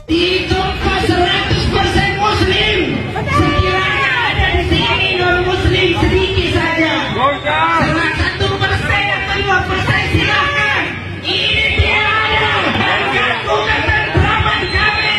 Di tempat 100% muslim. Sekiranya ada di sini non muslim sedikit saja. 1% atau 2% silakan. Ini tidak ada. Mengganggu ketentraman kami.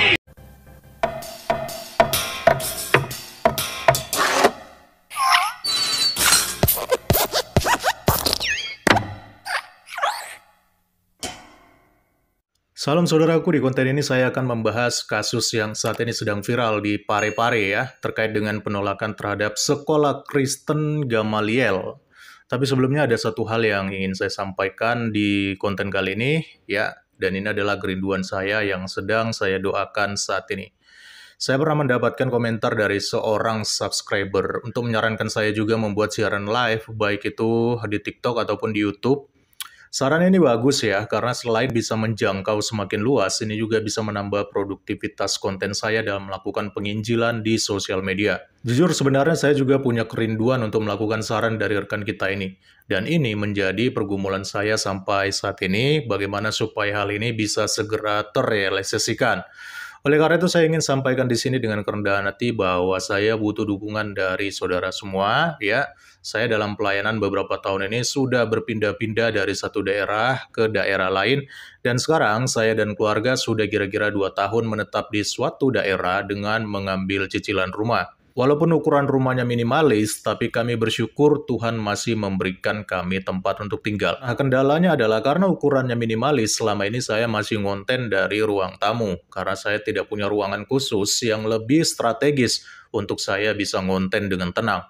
Salam saudaraku, di konten ini saya akan membahas kasus yang saat ini sedang viral di Parepare ya, terkait dengan penolakan terhadap sekolah Kristen Gamaliel. Tapi sebelumnya ada satu hal yang ingin saya sampaikan di konten kali ini ya, dan ini adalah kerinduan saya yang sedang saya doakan saat ini. Saya pernah mendapatkan komentar dari seorang subscriber untuk menyarankan saya juga membuat siaran live, baik itu di TikTok ataupun di YouTube. Saran ini bagus ya, karena selain bisa menjangkau semakin luas, ini juga bisa menambah produktivitas konten saya dalam melakukan penginjilan di sosial media. Jujur sebenarnya saya juga punya kerinduan untuk melakukan saran dari rekan kita ini. Dan ini menjadi pergumulan saya sampai saat ini, bagaimana supaya hal ini bisa segera terrealisasikan. Oleh karena itu saya ingin sampaikan di sini dengan kerendahan hati bahwa saya butuh dukungan dari saudara semua ya. Saya dalam pelayanan beberapa tahun ini sudah berpindah-pindah dari satu daerah ke daerah lain, dan sekarang saya dan keluarga sudah kira-kira 2 tahun menetap di suatu daerah dengan mengambil cicilan rumah. Walaupun ukuran rumahnya minimalis, tapi kami bersyukur Tuhan masih memberikan kami tempat untuk tinggal. Nah, kendalanya adalah karena ukurannya minimalis, selama ini saya masih ngonten dari ruang tamu, karena saya tidak punya ruangan khusus yang lebih strategis untuk saya bisa ngonten dengan tenang.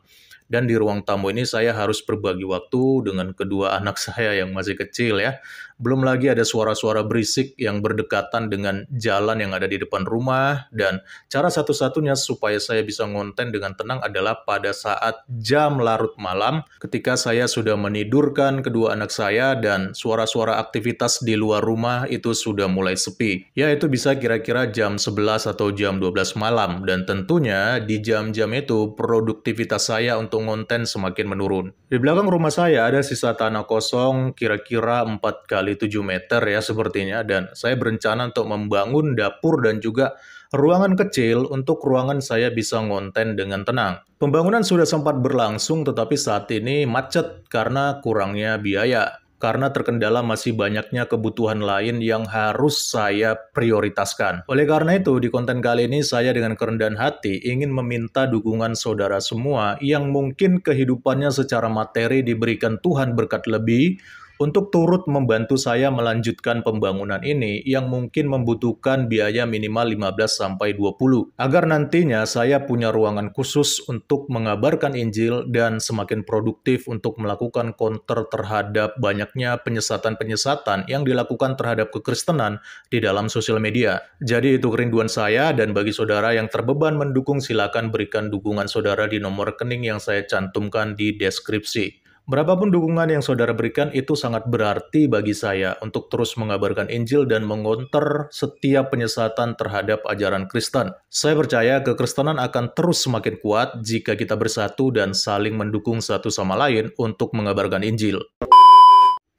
Dan di ruang tamu ini saya harus berbagi waktu dengan kedua anak saya yang masih kecil ya. Belum lagi ada suara-suara berisik yang berdekatan dengan jalan yang ada di depan rumah. Dan cara satu-satunya supaya saya bisa ngonten dengan tenang adalah pada saat jam larut malam, ketika saya sudah menidurkan kedua anak saya dan suara-suara aktivitas di luar rumah itu sudah mulai sepi. Ya, itu bisa kira-kira jam 11 atau jam 12 malam. Dan tentunya di jam-jam itu produktivitas saya untuk ngonten semakin menurun. Di belakang rumah saya ada sisa tanah kosong kira-kira 4 kali 7 meter ya sepertinya, dan saya berencana untuk membangun dapur dan juga ruangan kecil untuk ruangan saya bisa ngonten dengan tenang. Pembangunan sudah sempat berlangsung tetapi saat ini macet karena kurangnya biaya. Karena terkendala masih banyaknya kebutuhan lain yang harus saya prioritaskan. Oleh karena itu, di konten kali ini saya dengan kerendahan hati ingin meminta dukungan saudara semua yang mungkin kehidupannya secara materi diberikan Tuhan berkat lebih, untuk turut membantu saya melanjutkan pembangunan ini yang mungkin membutuhkan biaya minimal 15-20, agar nantinya saya punya ruangan khusus untuk mengabarkan Injil dan semakin produktif untuk melakukan counter terhadap banyaknya penyesatan-penyesatan yang dilakukan terhadap kekristenan di dalam sosial media. Jadi itu kerinduan saya, dan bagi saudara yang terbeban mendukung silakan berikan dukungan saudara di nomor rekening yang saya cantumkan di deskripsi. Berapapun dukungan yang saudara berikan itu sangat berarti bagi saya untuk terus mengabarkan Injil dan mengonter setiap penyesatan terhadap ajaran Kristen. Saya percaya kekristenan akan terus semakin kuat jika kita bersatu dan saling mendukung satu sama lain untuk mengabarkan Injil.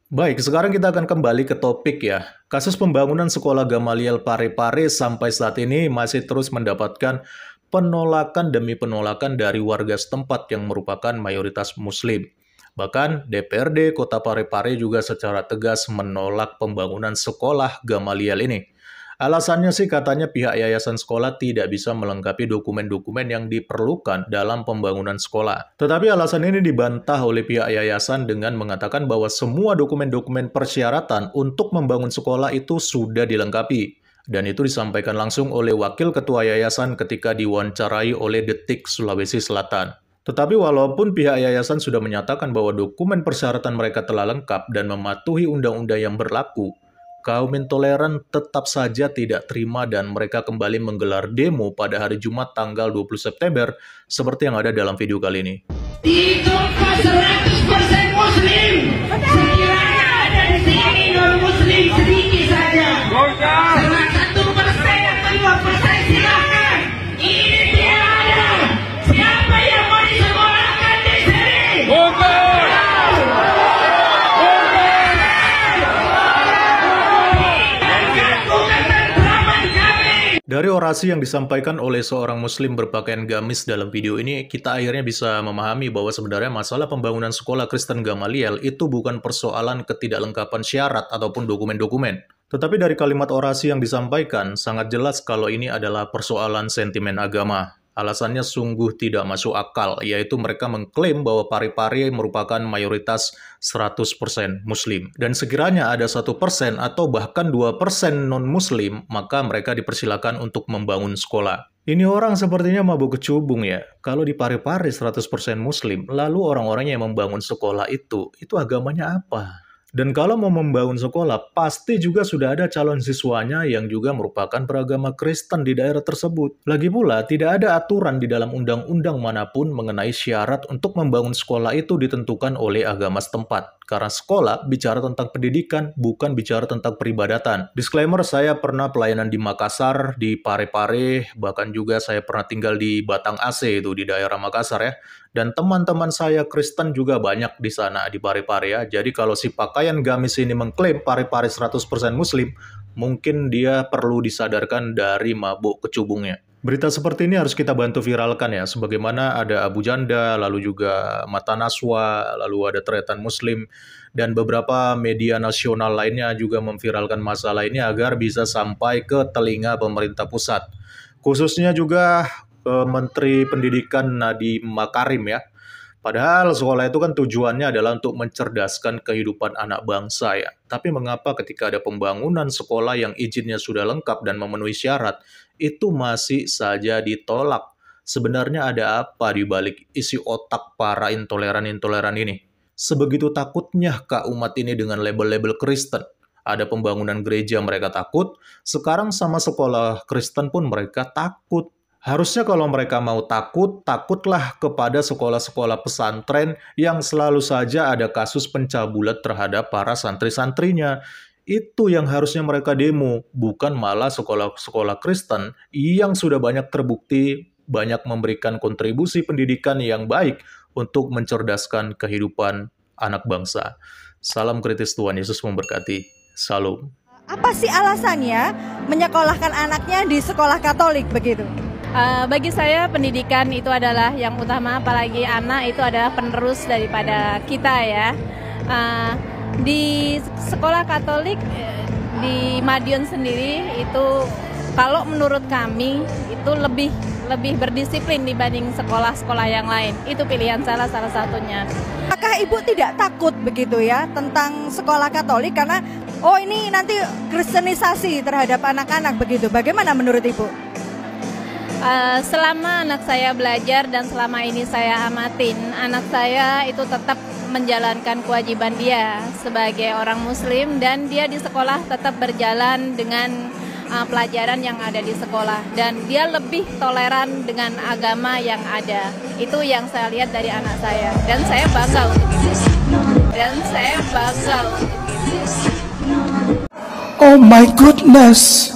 Baik, sekarang kita akan kembali ke topik ya. Kasus pembangunan sekolah Gamaliel Parepare sampai saat ini masih terus mendapatkan penolakan demi penolakan dari warga setempat yang merupakan mayoritas Muslim. Bahkan DPRD Kota Parepare juga secara tegas menolak pembangunan sekolah Gamaliel ini. Alasannya sih katanya pihak yayasan sekolah tidak bisa melengkapi dokumen-dokumen yang diperlukan dalam pembangunan sekolah. Tetapi alasan ini dibantah oleh pihak yayasan dengan mengatakan bahwa semua dokumen-dokumen persyaratan untuk membangun sekolah itu sudah dilengkapi. Dan itu disampaikan langsung oleh Wakil Ketua Yayasan ketika diwawancarai oleh Detik Sulawesi Selatan. Tetapi walaupun pihak yayasan sudah menyatakan bahwa dokumen persyaratan mereka telah lengkap dan mematuhi undang-undang yang berlaku, kaum intoleran tetap saja tidak terima dan mereka kembali menggelar demo pada hari Jumat tanggal 20 September seperti yang ada dalam video kali ini. Di tempat 100% muslim. Sekiranya ada di sini non muslim sedikit saja. 1% atau 2% silakan. Ini tidak ada. Siapa yang mau disekolahkan di sini? Dari orasi yang disampaikan oleh seorang muslim berpakaian gamis dalam video ini, kita akhirnya bisa memahami bahwa sebenarnya masalah pembangunan sekolah Kristen Gamaliel itu bukan persoalan ketidaklengkapan syarat ataupun dokumen-dokumen. Tetapi dari kalimat orasi yang disampaikan, sangat jelas kalau ini adalah persoalan sentimen agama. Alasannya sungguh tidak masuk akal, yaitu mereka mengklaim bahwa Pare-Pare merupakan mayoritas 100% Muslim. Dan sekiranya ada 1% atau bahkan 2% non-Muslim, maka mereka dipersilakan untuk membangun sekolah. Ini orang sepertinya mabuk kecubung ya. Kalau di Pare-Pare 100% Muslim, lalu orang-orangnya yang membangun sekolah itu agamanya apa? Dan kalau mau membangun sekolah, pasti juga sudah ada calon siswanya yang juga merupakan beragama Kristen di daerah tersebut. Lagi pula, tidak ada aturan di dalam undang-undang manapun mengenai syarat untuk membangun sekolah itu ditentukan oleh agama setempat. Karena sekolah bicara tentang pendidikan, bukan bicara tentang peribadatan. Disclaimer, saya pernah pelayanan di Makassar, di Pare-Pare, bahkan juga saya pernah tinggal di Batang AC itu di daerah Makassar ya. Dan teman-teman saya Kristen juga banyak di sana di Pare-Pare ya. Jadi kalau si pakaian gamis ini mengklaim Pare-Pare 100% Muslim, mungkin dia perlu disadarkan dari mabuk kecubungnya. Berita seperti ini harus kita bantu viralkan ya, sebagaimana ada Abu Janda, lalu juga Mata Naswa, lalu ada Tretan Muslim, dan beberapa media nasional lainnya juga memviralkan masalah ini agar bisa sampai ke telinga pemerintah pusat. Khususnya juga Menteri Pendidikan Nadiem Makarim ya. Padahal sekolah itu kan tujuannya adalah untuk mencerdaskan kehidupan anak bangsa ya. Tapi mengapa ketika ada pembangunan sekolah yang izinnya sudah lengkap dan memenuhi syarat, itu masih saja ditolak? Sebenarnya ada apa di balik isi otak para intoleran-intoleran ini? Sebegitu takutnya kah umat ini dengan label-label Kristen? Ada pembangunan gereja mereka takut, sekarang sama sekolah Kristen pun mereka takut. Harusnya kalau mereka mau takut, takutlah kepada sekolah-sekolah pesantren yang selalu saja ada kasus pencabulat terhadap para santri-santrinya. Itu yang harusnya mereka demo, bukan malah sekolah-sekolah Kristen yang sudah banyak terbukti, banyak memberikan kontribusi pendidikan yang baik untuk mencerdaskan kehidupan anak bangsa. Salam kritis, Tuhan Yesus memberkati. Salam. Apa sih alasannya menyekolahkan anaknya di sekolah Katolik begitu? Bagi saya pendidikan itu adalah yang utama, apalagi anak itu adalah penerus daripada kita ya. Di sekolah Katolik di Madiun sendiri itu kalau menurut kami itu lebih berdisiplin dibanding sekolah-sekolah yang lain. Itu pilihan salah satunya. Apakah Ibu tidak takut begitu ya tentang sekolah Katolik karena ini nanti kristenisasi terhadap anak-anak begitu? Bagaimana menurut Ibu? Selama anak saya belajar dan selama ini saya amatin, anak saya itu tetap menjalankan kewajiban dia sebagai orang Muslim dan dia di sekolah tetap berjalan dengan pelajaran yang ada di sekolah dan dia lebih toleran dengan agama yang ada. Itu yang saya lihat dari anak saya dan saya bangga untuk itu. Oh my goodness.